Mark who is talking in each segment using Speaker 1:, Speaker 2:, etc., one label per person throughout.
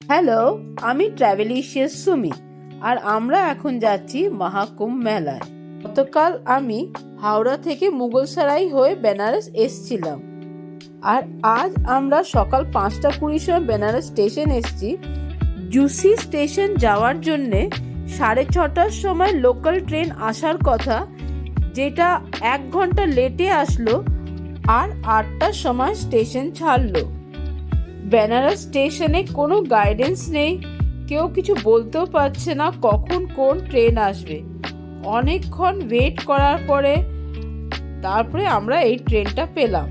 Speaker 1: Hello, আমি ট্রাভেলিশিয়াস সুমি আর আমরা এখন যাচ্ছি মহাকুম্ভ মেলায়। গতকাল আমি হাওড়া থেকে মুগলসরাই হয়ে বেনারস এসছিলাম আর আজ আমরা সকাল 5:20 সময় বেনারস স্টেশন এসছি। জুসি স্টেশন যাওয়ার জন্যে 6:30টার সময় লোকাল ট্রেন আসার কথা, যেটা 1 ঘন্টা লেটে আসলো আর 8টার সময় স্টেশন ছাড়লো। বেনারস স্টেশনে কোনো গাইডেন্স নেই, কেউ কিছু বলতেও পারছে না কখন কোন ট্রেন আসবে। অনেকক্ষণ ওয়েট করার পরে তারপরে আমরা এই ট্রেনটা পেলাম।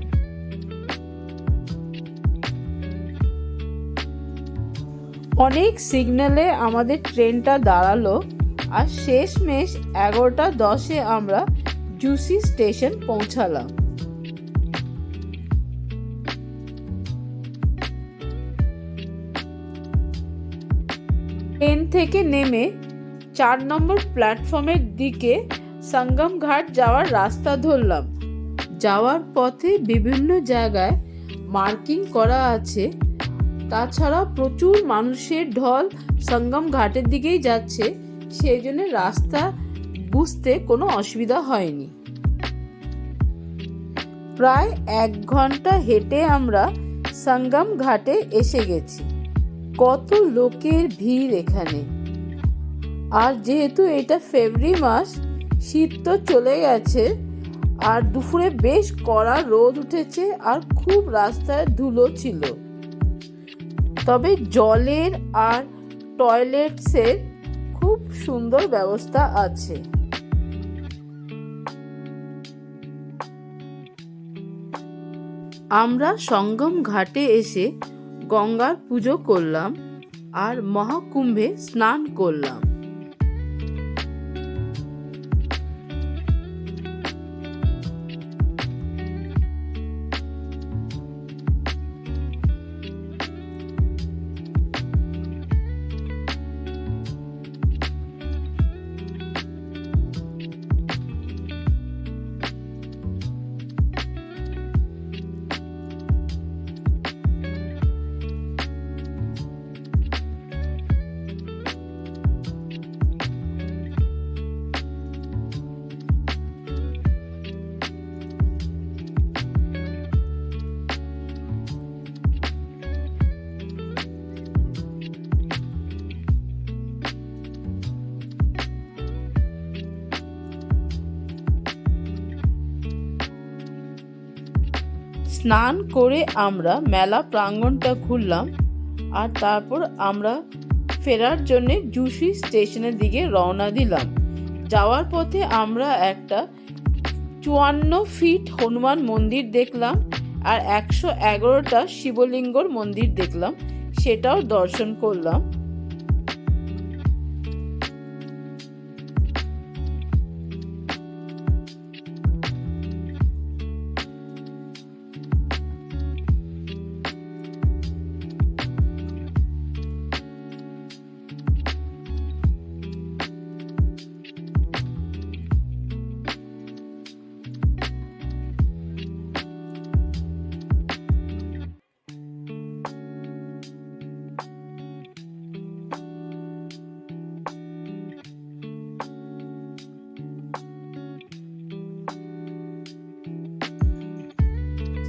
Speaker 1: অনেক সিগন্যালে আমাদের ট্রেনটা দাঁড়ালো আর শেষমেশ 11:10 আমরা জুসি স্টেশন পৌঁছালাম। ট্রেন থেকে নেমে 4 নম্বর প্ল্যাটফর্মের দিকে সঙ্গম ঘাট যাওয়ার রাস্তা ধরলাম। যাওয়ার পথে বিভিন্ন জায়গায় মার্কিং করা আছে, তাছাড়া প্রচুর মানুষের ঢল সঙ্গম ঘাটের দিকেই যাচ্ছে, সেই জন্য রাস্তা বুঝতে কোনো অসুবিধা হয়নি। প্রায় 1 ঘন্টা হেঁটে আমরা সঙ্গম ঘাটে এসে গেছি। কত লোকের ভিড় এখানে! আর যেহেতু এটা ফেব্রুয়ারি মাস, শীত তো চলে গেছে আর দুপুরে বেশ কড়া রোদ উঠেছে আর খুব রাস্তায় ধুলো ছিল। তবে জলের আর টয়লেটসের খুব সুন্দর ব্যবস্থা আছে। আমরা সঙ্গম ঘাটে এসে গঙ্গার পুজো করলাম আর মহাকুম্ভে স্নান করলাম। স্নান করে আমরা মেলা প্রাঙ্গণটা ঘুরলাম আর তারপর আমরা ফেরার জন্য জুসি স্টেশনের দিকে রওনা দিলাম। যাওয়ার পথে আমরা একটা 54 ফিট হনুমান মন্দির দেখলাম আর 111টা শিবলিঙ্গর মন্দির দেখলাম, সেটাও দর্শন করলাম।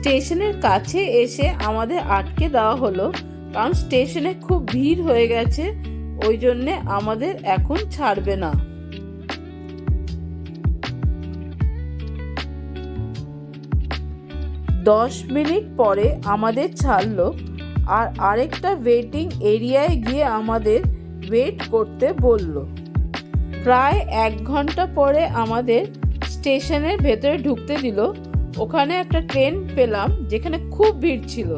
Speaker 1: স্টেশনের কাছে এসে আমাদের আটকে দেওয়া হলো, কারণ স্টেশনে খুব ভিড় হয়ে গেছে, ওই জন্যে আমাদের এখন ছাড়বে না। দশ মিনিট পরে আমাদের ছাড়লো আর আরেকটা ওয়েটিং এরিয়ায় গিয়ে আমাদের ওয়েট করতে বলল। প্রায় 1 ঘন্টা পরে আমাদের স্টেশনের ভেতরে ঢুকতে দিল। ওখানে একটা ট্রেন পেলাম যেখানে খুব ভিড় ছিল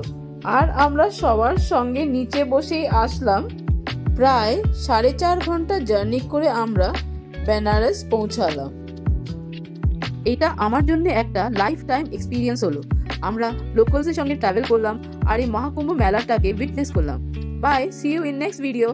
Speaker 1: আর আমরা সবার সঙ্গে নিচে বসেই আসলাম। প্রায় 4.5 ঘন্টা জার্নি করে আমরা বেনারস পৌঁছালাম। এটা আমার জন্য একটা লাইফ টাইম এক্সপিরিয়েন্স হলো। আমরা লোকালসের সঙ্গে ট্রাভেল করলাম আর এই মহাকুম্ভ মেলাটাকে উইটনেস করলাম। Bye, see you in next video.